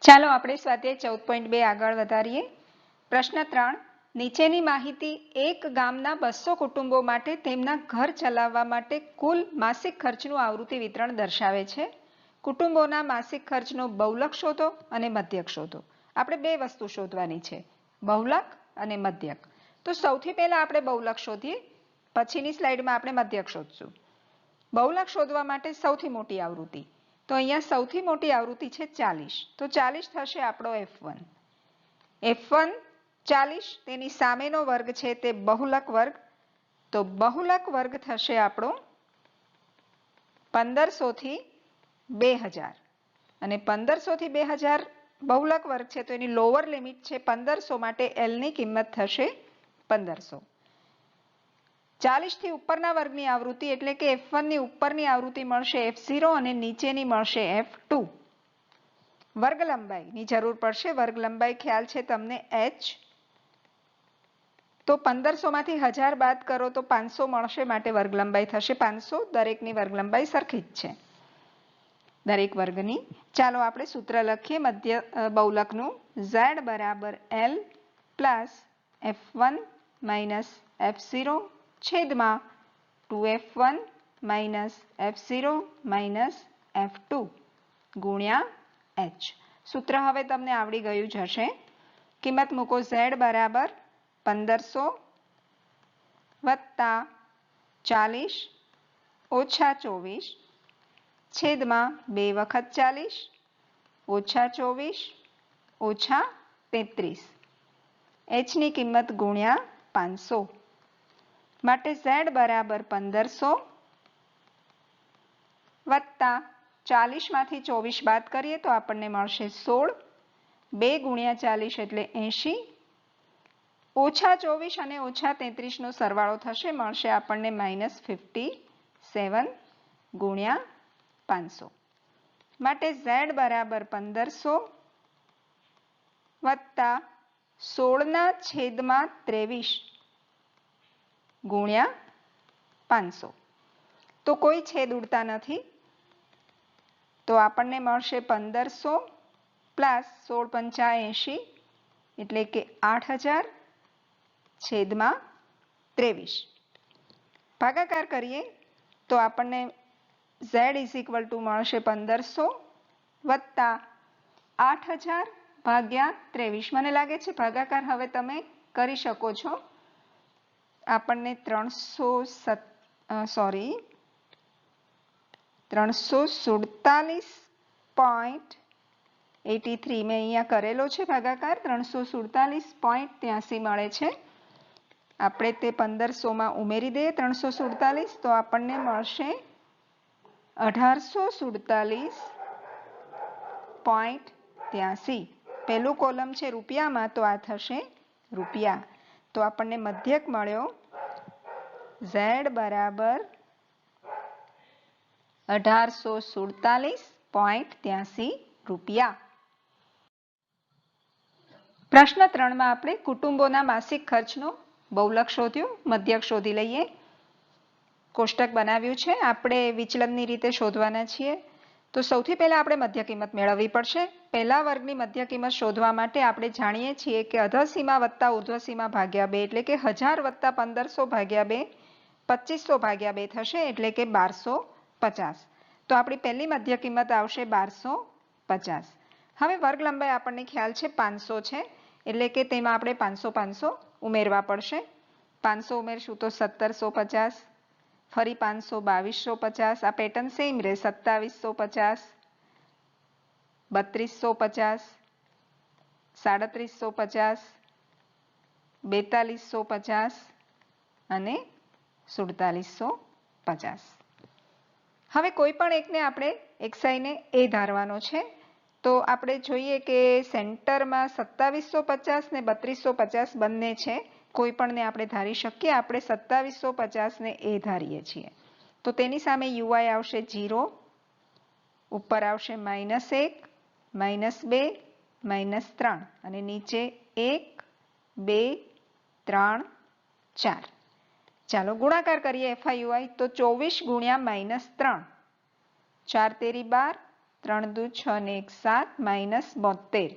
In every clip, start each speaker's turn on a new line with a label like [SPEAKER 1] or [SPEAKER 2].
[SPEAKER 1] ચાલો આપણે સ્વાધ્યાય 14.2 આગળ વધારીએ. પ્રશ્ન 3. નીચેની માહિતી એક ગામના 200 કુટુંબો માટે તેમના ઘર ચલાવવા માટે કુલ માસિક ખર્ચનું આવૃત્તિ વિતરણ દર્શાવે છે. કુટુંબોના માસિક ખર્ચનો બહુલક શોધો અને મધ્યક શોધો. આપણે બે વસ્તુ શોધવાની છે, બહુલક અને મધ્યક. તો સૌથી પહેલા આપણે બહુલક શોધીએ, પછીની સ્લાઇડમાં આપણે મધ્યક શોધશું. બહુલક શોધવા માટે સૌથી મોટી આવૃત્તિ, તો અહીંયા સૌથી મોટી આવૃત્તિ છે 40, તો 40 થશે આપણો F1. F1 40, તેની સામેનો વર્ગ છે તે બહુલક વર્ગ, તો બહુલક વર્ગ થશે આપણો 1500 થી 2000, અને 1500 થી 2000 બહુલક વર્ગ છે તો એની લોઅર લિમિટ છે 1500, માટે L ની કિંમત થશે 1500. 40 થી ઉપરના વર્ગની આવૃત્તિ એટલે કે F1 ની ઉપરની આવૃત્તિ મળશે F0 અને નીચેની મળશે F2. વર્ગ લંબાઈની જરૂર પડશે. વર્ગ લંબાઈ ખ્યાલ છે તમને H, તો 1500 માંથી 1000 બાદ કરો તો 500 મળશે, માટે વર્ગ લંબાઈ થશે 500. દરેકની વર્ગ લંબાઈ સરખી જ છે દરેક વર્ગની. ચાલો આપણે સૂત્ર લખીએ મધ્ય બહુલકનું. Z બરાબર L plus F1 minus F0 છેદમાં 2F1 minus F0 minus F2 ગુણ્યા H. સૂત્ર હવે તમને આવડી ગયું જ હશે. કિંમત મૂકો. Z બરાબર 1500 વત્તા 40 ઓછા 24 છેદમાં 2 વખત 40 ઓછા 24 ઓછા 33. H ની કિંમત ગુણ્યા 500, માટે Z બરાબર 1500 વત્તા 40 માંથી 24 બાદ કરીએ તો આપણને મળશે 16. 2 ગુણ્યા 40 એટલે 80, ઓછા 24 અને ઓછા 33 નો સરવાળો થશે, મળશે આપણને -57 ગુણ્યા 500, માટે Z બરાબર 1500 વત્તા 16 ના છેદમાં 23 ગુણ્યા 500. તો કોઈ છેદ ઉડતા નથી, તો આપણને મળશે 1500 પ્લસ 16 પંચા 80 એટલે કે 8000 છેદમાં 23. ભાગાકાર કરીએ તો આપણને Z ઇઝ ઇક્વલ ટુ મળશે 1500 વત્તા 8000 ભાગ્યા 23. મને લાગે છે ભાગાકાર હવે તમે કરી શકો છો. આપણને 347.83 મેં અહીંયા કરેલો છે ભાગાકાર. 347.83 મળે છે. આપણે તે 1500 માં ઉમેરી દઈએ 347, તો આપણને મળશે 1847.83. પહેલું કોલમ છે રૂપિયામાં, તો આ થશે રૂપિયા. તો આપણને મધ્યક મળ્યો Z બરાબર 1847.83 રૂપિયા. પ્રશ્ન 3 માં આપણે કુટુંબોના માસિક ખર્ચનો બહુલક શોધ્યો, મધ્યક શોધી લઈએ. કોષ્ટક બનાવ્યું છે, આપણે વિચલનની રીતે શોધવાના છીએ. તો સૌથી પહેલા આપણે મધ્ય કિંમત મેળવવી પડશે. પહેલા વર્ગની મધ્ય કિંમત શોધવા માટે આપણે જાણીએ છીએ કે અધસીમા વત્તા ઉર્ધ્વસીમા ભાગ્યા 2 એટલે કે 1000 વત્તા 1500 ભાગ્યા 2 2500 ભાગ્યા 2 થશે, એટલે કે 1250. તો આપણી પહેલી મધ્ય કિંમત આવશે 1250. હવે વર્ગ લંબાઈ આપણને ખ્યાલ છે 500 છે, એટલે કે તેમાં આપણે 500 ઉમેરવા પડશે. 500 ઉમેરશું તો 1750, ફરી 500 2250. આ પેટર્ન સેમ રહે. 2750, 3250, 3750, 4250 અને 4750. હવે કોઈ પણ એકને આપણે xi ને a ધારવાનો છે. તો આપણે જોઈએ કે સેન્ટરમાં 2750 ને 3250 બંને છે. કોઈ પણને આપણે ધારી શકીએ. આપણે 2750 ને a ધારીએ છીએ. તો તેની સામે ui આવશે 0, ઉપર આવશે -1, -2, -3 અને નીચે 1, 2, 3, 4. ચાલો ગુણાકાર કરીએ FIUI. તો 24 ગુણ્યા -3, 4 તેરી 12, 3 દુ 6 ને 1 7 માઇનસ 72.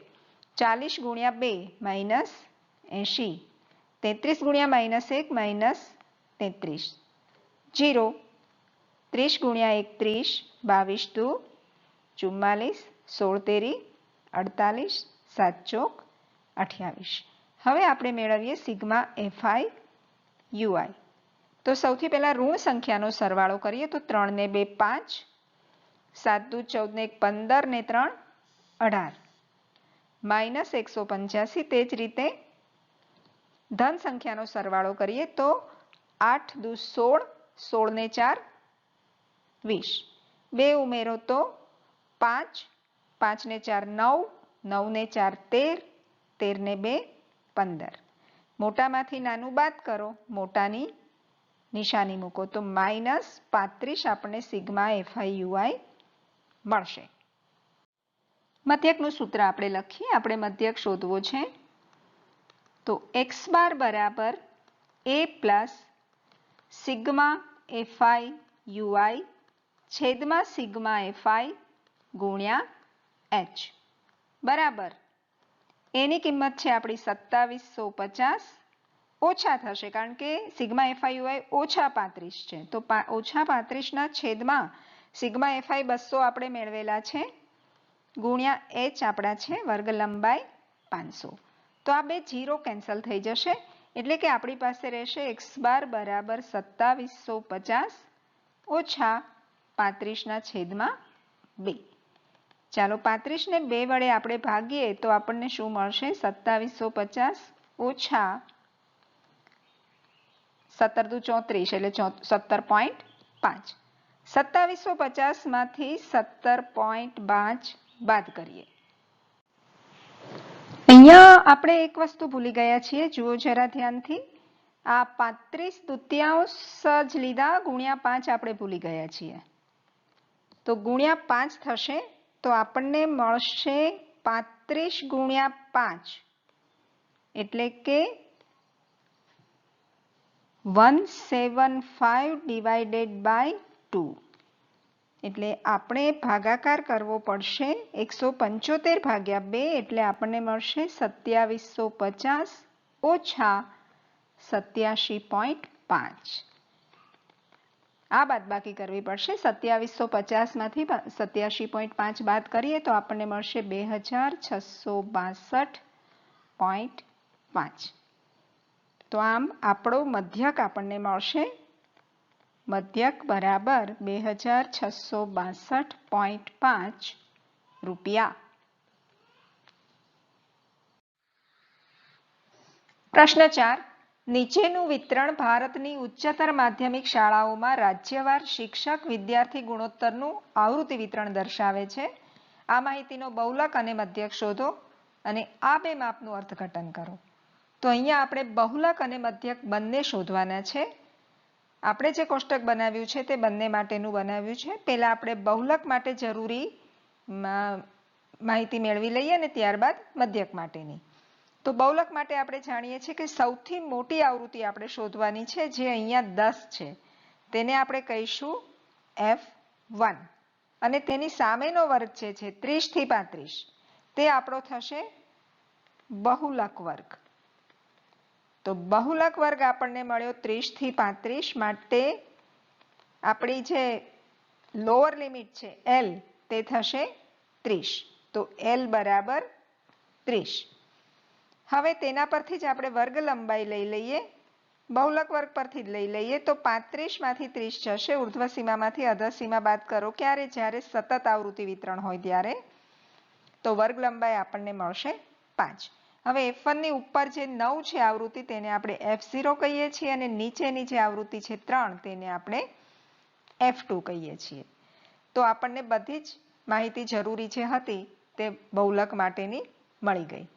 [SPEAKER 1] 40 ગુણ્યા 2 માઇનસ 80. 33 ગુણ્યા માઇનસ 1 માઇનસ 33. 0. 30 ગુણ્યા 1 30. 22 દુ 44. 16 તેરી 48. 7 ચોક 28. હવે આપણે મેળવીએ સિગ્મા એફઆઈ યુઆઈ. તો સૌથી પહેલા ઋણ સંખ્યાનો સરવાળો કરીએ તો 3 ને 2 5, 7 દુ 14 ને 1 15 ને 3 18 માઇનસ 185. તે જ રીતે ધન સંખ્યાનો સરવાળો કરીએ તો 8 દુ 16, 16 ને 4 20. 2 ઉમેરો તો 5, 5 ને 4 9, 9 ને 4 13, 13 ને 2 15. મોટામાંથી નાનું બાદ કરો, મોટાની નિશાની મૂકો તો માઇનસ 35 આપણને સિગ્મા એફઆઈ યુઆઈ મળશે. મધ્યકનું સૂત્ર આપણે લખીએ. આપણે મધ્યક શોધવો છે. તો x બાર બરાબર a plus sigma FI UI છેદમાં સિગ્મા એફઆઈ ગુણ્યા h બરાબર એની કિંમત છે આપણી 2750. ઓછા થશે કારણ કે સિગ્મા એફઆઈ યુઆઈ ઓછા 35 છે. તો ઓછા 35ના છેદમાં સિગ્મા એફઆઈ 200 આપણે મેળવેલા છે ગુણ્યા h આપણા છે વર્ગ લંબાઈ 500. તો આ બે 0 કેન્સલ થઈ જશે એટલે કે આપણી પાસે રહેશે x બાર બરાબર 2750 ઓછા 35ના છેદમાં 2. ચાલો 35 ને 2 વડે આપણે ભાગીએ તો આપણને શું મળશે? 2750 ઓછા 17 દુ 34 એટલે 17.5. 2750 માંથી 17.5 બાદ કરીએ. અહીંયા આપણે એક વસ્તુ ભૂલી ગયા છીએ, જુઓ જરા ધ્યાનથી. આ 35 દુત્યાંશ જ લીધા, ગુણ્યા 5 આપણે ભૂલી ગયા છીએ. તો ગુણ્યા 5 થશે તો આપણને મળશે 35 ગુણ્યા 5 એટલે કે 175 ડિવાઇડેડ બાય 2. એટલે આપણે ભાગાકાર કરવો પડશે 175 ભાગ્યા 2 એટલે આપણને મળશે 2750 ઓછા 87.5. આ બાદબાકી કરવી પડશે. 2750 માંથી 87.5 બાદ કરીએ તો આપણને મળશે 2662.5. તો આમ આપણો મધ્યક આપણને મળશે. મધ્યક બરાબર 2662.5 રૂપિયા. પ્રશ્ન 4. નીચેનું વિતરણ ભારતની ઉચ્ચતર માધ્યમિક શાળાઓમાં રાજ્યવાર શિક્ષક વિદ્યાર્થી ગુણોત્તરનું આવૃત્તિ વિતરણ દર્શાવે છે. આ માહિતીનો બહુલક અને મધ્યક શોધો અને આ બે માપનું અર્થઘટન કરો. તો અહીંયા આપણે બહુલક અને મધ્યક બંને શોધવાના છે. આપણે જે કોષ્ટક બનાવ્યું છે તે બંને માટેનું બનાવ્યું છે. પહેલા આપણે બહુલક માટે જરૂરી માહિતી મેળવી લઈએ અને ત્યારબાદ મધ્યક માટેની. તો બહુલક માટે આપણે જાણીએ છીએ કે સૌથી મોટી આવૃત્તિ આપણે શોધવાની છે જે અહીંયા 10 છે. તેને આપણે કહીશું F1 અને તેની સામેનો વર્ગ જે છે 30 થી 35 તે આપણો થશે બહુલક વર્ગ. તો બહુલક વર્ગ આપણને મળ્યો 30 થી 35 માટે આપણી જે લોઅર લિમિટ છે L તે થશે 30. તો L બરાબર 30. હવે તેના પરથી જ આપણે વર્ગ લંબાઈ લઈ લઈએ. બહુલક વર્ગ પરથી જ લઈ લઈએ તો 35 માંથી 30 જશે. ઉર્ધ્વ સીમામાંથી અધર સીમા બાદ કરો ક્યારે? જ્યારે સતત આવૃત્તિ વિતરણ હોય ત્યારે. તો વર્ગ લંબાઈ આપણને મળશે 5. હવે F1 ની ઉપર જે 9 છે આવૃત્તિ તેને આપણે F0 કહીએ છીએ અને નીચેની જે આવૃત્તિ છે 3 તેને આપણે F2 કહીએ છીએ. તો આપણને બધી જ માહિતી જરૂરી જે હતી તે બહુલક માટેની મળી ગઈ.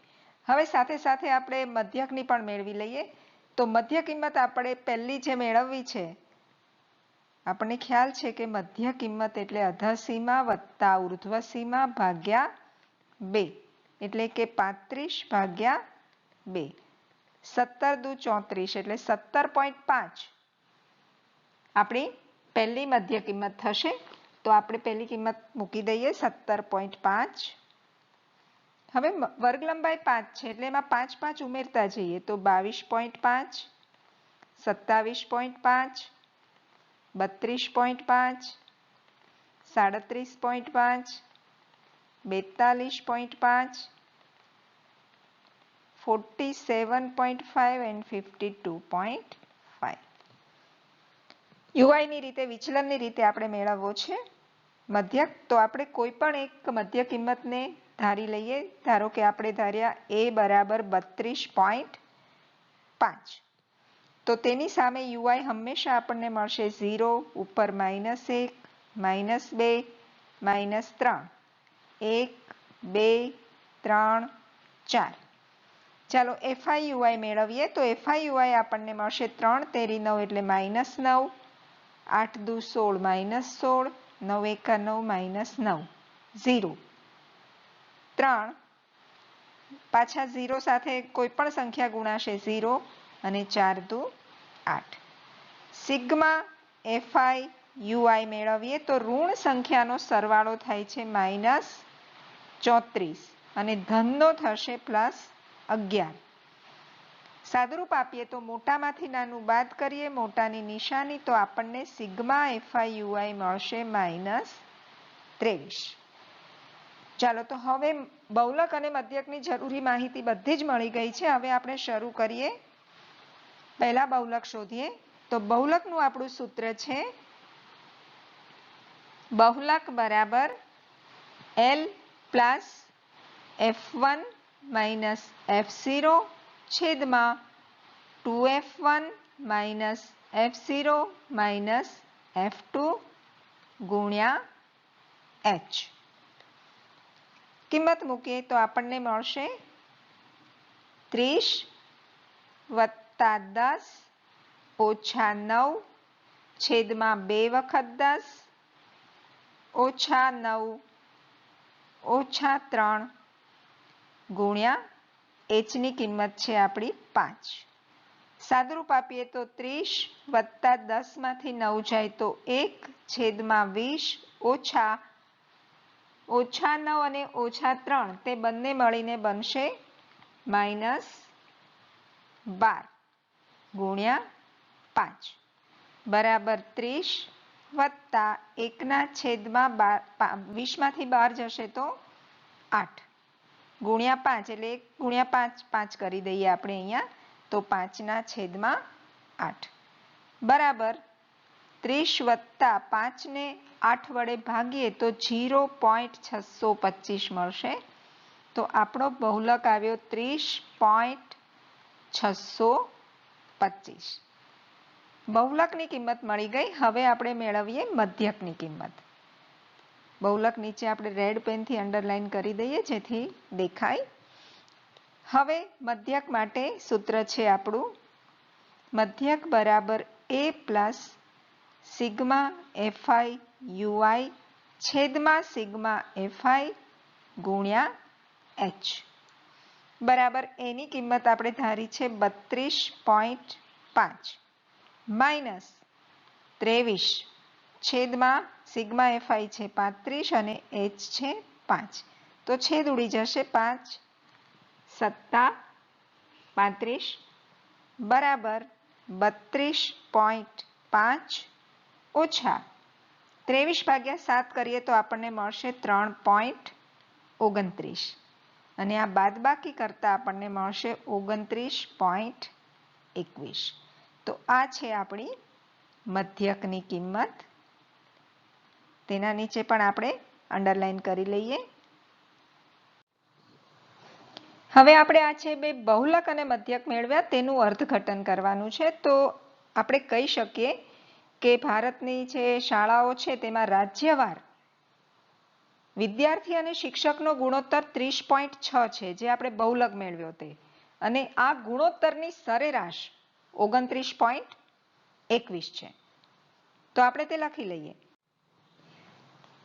[SPEAKER 1] હવે સાથે સાથે આપણે મધ્યકની પણ મેળવી લઈએ. તો મધ્ય કિંમત આપણે પહેલી જે મેળવવી છે, આપણને ખ્યાલ છે કે મધ્ય કિંમત એટલે અધર સીમા વત્તા ઉર્ધ્વ સીમા ભાગ્યા 2 એટલે કે 35 ભાગ્યા 2. 17 દુ 34 એટલે 17.5 આપણી પહેલી મધ્ય કિંમત થશે. તો આપણે પહેલી કિંમત મૂકી દઈએ 17.5. હવે વર્ગ લંબાઈ 5 છે એટલે એમાં 5 5 ઉમેરતા જઈએ તો 22.5, 27.5, 32.5, 37.5, 42.5, 47.5 and 52.5. યુઆઈની રીતે વિચલનની રીતે આપણે મેળવવો છે મધ્યક. તો આપણે કોઈ પણ એક મધ્ય કિંમતને ધારી લઈએ. ધારો કે આપણે ધાર્યા a બરાબર 32.5. તો તેની સામે યુઆઈ હંમેશા આપણને મળશે 0, ઉપર -1, -2, -3, 1, 2, 3, 4. ચાલો FIUI મેળવીએ તો FIUI આપણને મળશે 3 તેરી 9 એટલે -9, 8 દુ 16 -16, 9 એકા 9 -9, 0, 3 પાછા 0 સાથે કોઈ પણ સંખ્યા ગુણાશે 0 અને 4 દુ 8. સિગ્મા FIUI મેળવીએ તો ઋણ સંખ્યાનો સરવાળો થાય છે -34 અને ધનનો થશે +11. સાદુરૂપ આપીએ તો મોટામાંથી નાનું બાદ કરીએ, મોટાની નિશાની, તો આપણને સિગ્મા FIUI મળશે -23. ચાલો તો હવે બહુલક અને મધ્યકની જરૂરી માહિતી બધી જ મળી ગઈ છે. હવે આપણે શરૂ કરીએ. પહેલા બહુલક શોધીએ. તો બહુલકનું આપણું સૂત્ર છે બહુલક બરાબર L plus F1 minus F0 છેદમાં 2F1 minus F0 minus F2 ગુણ્યા H. કિંમત મૂકીએ તો આપણને મળશે 30 વત્તા 10 ઓછા 9 છેદમાં 2 વખત 10 ઓછા 9 ઓછા 3 ગુણ્યા Hની કિંમત છે આપણી 5. સાદુરૂપ આપીએ તો 30 વત્તા 10 માંથી 9 જાય તો 1 છેદમાં 20 ઓછા 9 અને ઓછા 3 તે બંને મળીને બનશે -12 ગુણ્યા 5 બરાબર 30 વત્તા 1 ના છેદમાં 20 માંથી 12 જશે તો 8 ગુણ્યા 5 એટલે 1 ગુણ્યા 5 5 કરી દઈએ આપણે અહીંયા. તો 5 ના છેદમાં 8 બરાબર 30 વત્તા 5 ને 8 વડે ભાગીએ તો 0.625 મળશે. તો આપણો બહુલક આવ્યો 30.625. બહુલકની કિંમત મળી ગઈ. હવે આપણે મેળવીએ મધ્યકની કિંમત. બહુલક નીચે આપણે રેડ પેનથી અંડરલાઈન કરી દઈએ જેથી દેખાય. હવે મધ્યક માટે સૂત્ર છે આપણું મધ્યક બરાબર A પ્લસ સિગ્મા FIUI છેદમાં સિગ્મા FI ગુણ્યા H બરાબર એની કિંમત આપણે ધારી છે 32.5 માઇનસ 23 છેદમાં સિગ્મા FI છે 35 અને H છે 5. તો છેદ ઉડી જશે 5 સત્તા 35 બરાબર 32.5 ઓછા 23 ભાગ્યા 7 કરીએ તો આપણને મળશે 3.29 અને આ બાદબાકી કરતા આપણને મળશે 29.21. તો આ છે આપણી મધ્યકની કિંમત. તેના નીચે પણ આપણે અંડરલાઈન કરી લઈએ. હવે આપણે આ છે બે બહુલક અને મધ્યક મેળવ્યા તેનું અર્થઘટન કરવાનું છે. તો આપણે કહી શકીએ કે ભારતની જે શાળાઓ છે તેમાં રાજ્યવાર વિદ્યાર્થી અને શિક્ષકનો ગુણોત્તર 30.6 છે જે આપણે બહુલક મેળવ્યો તે, અને આ ગુણોત્તરની સરેરાશ 29.21 છે. તો આપણે તે લખી લઈએ.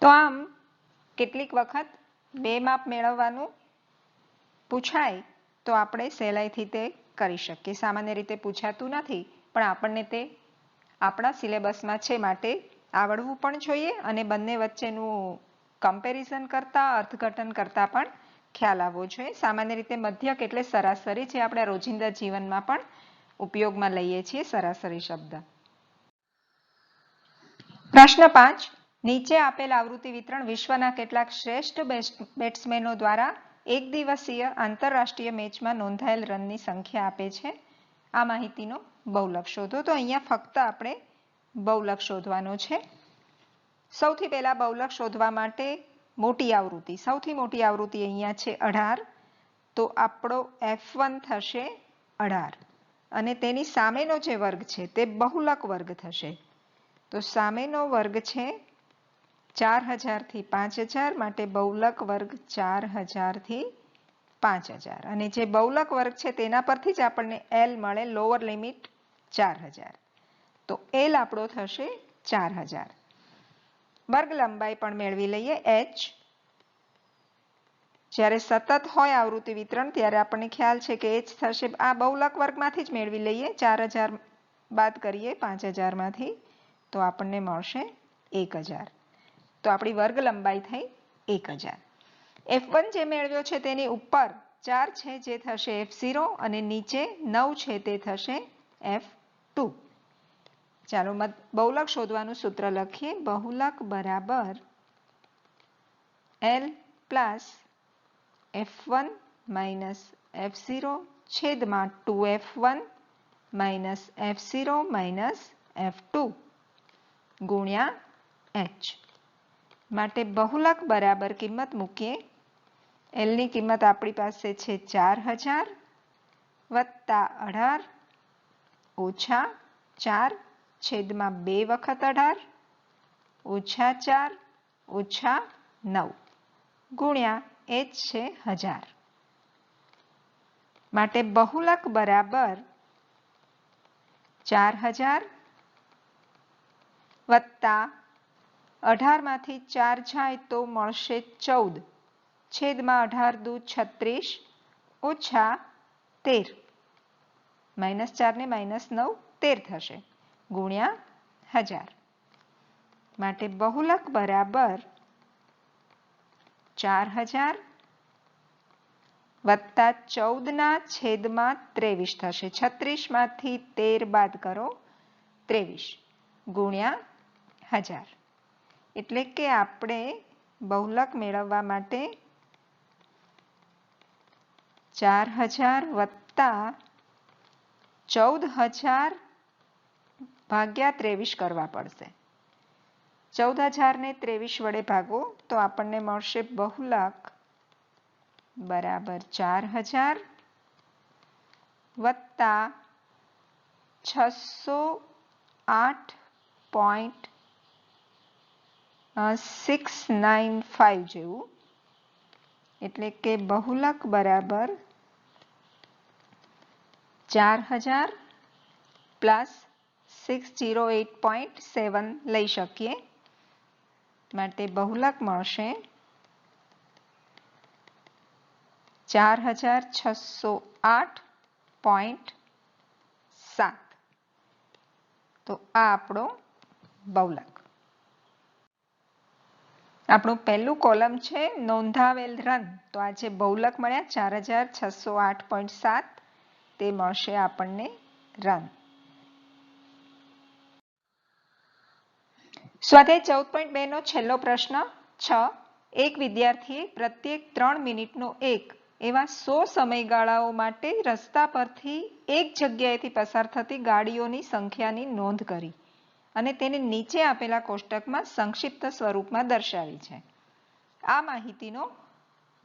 [SPEAKER 1] તો આમ કેટલીક વખત બે માપ મેળવવાનું પૂછાય તો આપણે સહેલાઈથી તે કરી શકીએ. સામાન્ય રીતે પૂછાતું નથી પણ આપણને તે આપણા સિલેબસમાં છે માટે આવડવું પણ જોઈએ અને બંને વચ્ચેનું કમ્પેરિઝન કરતા અર્થઘટન કરતા પણ ખ્યાલ આવવો જોઈએ. સામાન્ય રીતે મધ્યક એટલે સરાસરી, જે આપણે રોજિંદા જીવનમાં પણ ઉપયોગમાં લઈએ છીએ સરાસરી શબ્દ. પ્રશ્ન 5. નીચે આપેલ આવૃત્તિ વિતરણ વિશ્વના કેટલાક શ્રેષ્ઠ બેટ્સમેનો દ્વારા એક દિવસીય આંતરરાષ્ટ્રીય મેચમાં નોંધાયેલ રનની સંખ્યા આપે છે. આ માહિતીનો બહુલક શોધો. તો અહીંયા ફક્ત આપણે બહુલક શોધવાનો છે. સૌથી પહેલા બહુલક શોધવા માટે મોટી આવૃત્તિ, સૌથી મોટી આવૃત્તિ અહીંયા છે 18, તો આપણો F1 થશે 18 અને તેની સામેનો જે વર્ગ છે તે બહુલક વર્ગ થશે. તો સામેનો વર્ગ છે 4000 થી 5000, માટે બહુલક વર્ગ 4000 થી 5000 અને જે બહુલક વર્ગ છે તેના પરથી જ આપણને L મળે, લોઅર લિમિટ 4000. તો L આપણો થશે 4000. વર્ગ લંબાઈ પણ મેળવી લઈએ h. જ્યારે સતત હોય આવૃત્તિ વિતરણ ત્યારે આપણને ખ્યાલ છે કે h થશે, આ બહુલક વર્ગમાંથી જ મેળવી લઈએ, 4000 બાદ કરીએ 5000 માંથી તો આપણને મળશે 1000. તો આપણી વર્ગ લંબાઈ થઈ 1000. F1 જે મેળવ્યો છે તેની ઉપર 4 છે જે થશે F0 અને નીચે 9 છે તે થશે F2. ચાલો બહુલક શોધવાનું સૂત્ર લખીએ. બહુલક બરાબર L plus F1 minus F0 છેદમાં 2F1 minus F0 minus F2 ગુણ્યા H. માટે બહુલક બરાબર કિંમત મૂકીએ. L ની કિંમત આપણી પાસે છે 4000 વત્તા 18 ઓછા 4 છેદમાં 2 વખત 18 ઓછા 4 ઓછા 9 ગુણ્યા h છે 1000. માટે બહુલક બરાબર 4000 વત્તા 18 માંથી 4 જાય તો મળશે 14 છેદમાં 18 દુ 36 ઓછા 13, -4 ને -9 13 થશે ગુણ્યા 1000. માટે બહુલક બરાબર 4000 વત્તા 14 ના છેદમાં 23 થશે. 36 માંથી 13 બાદ કરો 23 ગુણ્યા 1000. એટલે કે આપણે બહુલક મેળવવા માટે 4000 વત્તા 14000 ભાગ્યા 23 કરવા પડશે. 14000 ને 23 વડે ભાગો તો આપણને મળશે બહુલક બરાબર 4000 વત્તા 608.695 જેવું. એટલે કે બહુલક બરાબર 4000 પ્લસ 608.7 લઈ શકીએ. માટે બહુલક મળશે 4608.7. તો આ આપણો બહુલક. આપણું પહેલું કોલમ છે નોંધાવેલ રન. તો આ જે બહુલક મળ્યા 4608.7 તે મળશે આપણને રન. સ્વાધ્યાય 14.2 નો છેલ્લો પ્રશ્ન 6. એક વિદ્યાર્થીએ પ્રત્યેક 3 મિનિટનો એક એવા 100 સમયગાળાઓ માટે રસ્તા પરથી એક જગ્યાએથી પસાર થતી ગાડીઓની સંખ્યાની નોંધ કરી અને તેને નીચે આપેલા કોષ્ટકમાં સંક્ષિપ્ત સ્વરૂપમાં દર્શાવી છે. આ માહિતીનો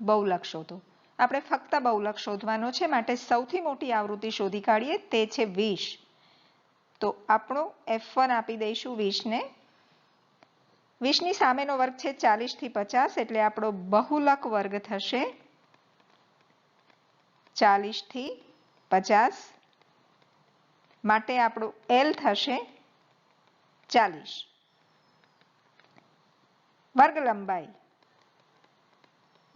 [SPEAKER 1] બહુલક શોધો. આપણે ફક્ત બહુલક શોધવાનો છે, માટે સૌથી મોટી આવૃત્તિ શોધી કાઢીએ, તે છે 20. તો આપણો F1 આપી દઈશું 20 ને. 20 ની સામેનો વર્ગ છે 40 થી 50, એટલે આપણો બહુલક વર્ગ થશે 40 થી 50. માટે આપણું L થશે 40.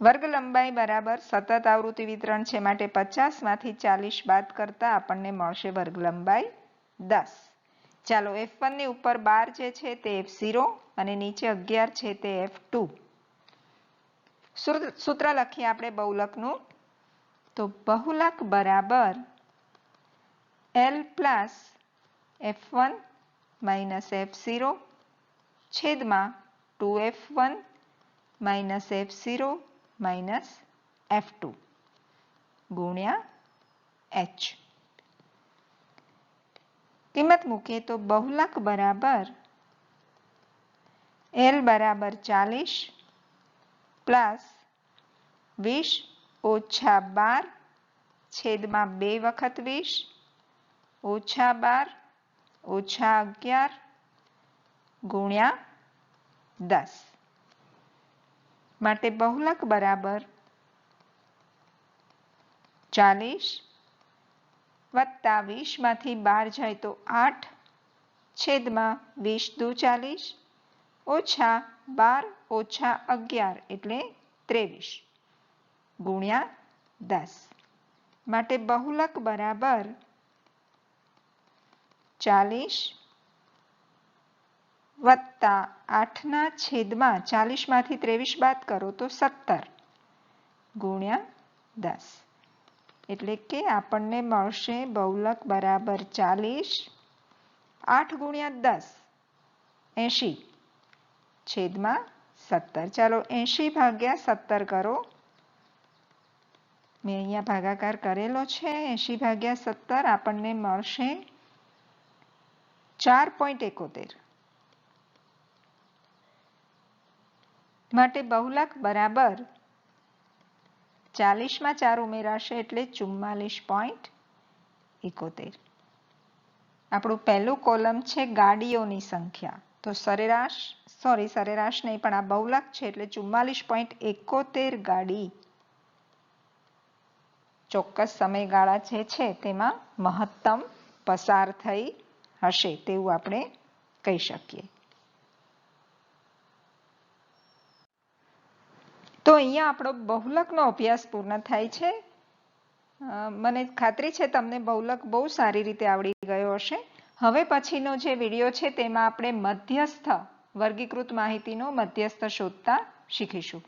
[SPEAKER 1] વર્ગ લંબાઈ બરાબર સતત આવૃત્તિ વિતરણ છે, માટે 50 માંથી 40 બાદ કરતા આપણને મળશે વર્ગ લંબાઈ 10. ચાલો F1 ની ઉપર 12 જે છે તે F0 અને નીચે 11 છે તે F2. સૂત્ર લખીએ આપણે બહુલકનું. તો બહુલક બરાબર L plus F1 minus F0 છેદમાં 2F1 minus F0 minus F2 ગુણ્યા H. કિંમત મૂકીએ તો બહુલક બરાબર L બરાબર 40 પ્લસ 20 ઓછા 12 છેદમાં 2 વખત 20 ઓછા 12 ઓછા 11 ગુણ્યા 10. માટે બહુલક બરાબર 40 વત્તા 20 માંથી 12 જાય તો 8 છેદમાં 20 દુ 40 ઓછા 12 ઓછા 11 એટલે 23 ગુણ્યા 10. માટે બહુલક બરાબર 40 વત્તા 8ના છેદમાં 40 માંથી 23 બાદ કરો તો 17 ગુણ્યા 10. એટલે કે આપણને મળશે બહુલક બરાબર 40 8 ગુણ્યા 10 80 છેદમાં 17. ચાલો 80 ભાગ્યા 17 કરો. મેં અહીંયા ભાગાકાર કરેલો છે. 80 ભાગ્યા 17 આપણને મળશે 4.71. માટે બહુલક બરાબર 40 માં 4 ઉમેરાશે એટલે 44.71. આપણું પહેલું કોલમ છે ગાડીઓની સંખ્યા. તો સરેરાશ નહીં પણ આ બહુલક છે એટલે 44.71 ગાડી ચોક્કસ સમયગાળા જે છે તેમાં મહત્તમ પસાર થઈ હશે તેવું આપણે કહી શકીએ. તો અહીંયા આપણો બહુલકનો અભ્યાસ પૂર્ણ થાય છે. મને ખાતરી છે તમને બહુલક બહુ સારી રીતે આવડી ગયો હશે. હવે પછીનો જે વિડીયો છે તેમાં આપણે મધ્યસ્થ વર્ગીકૃત માહિતીનો મધ્યસ્થ શોધતા શીખીશું.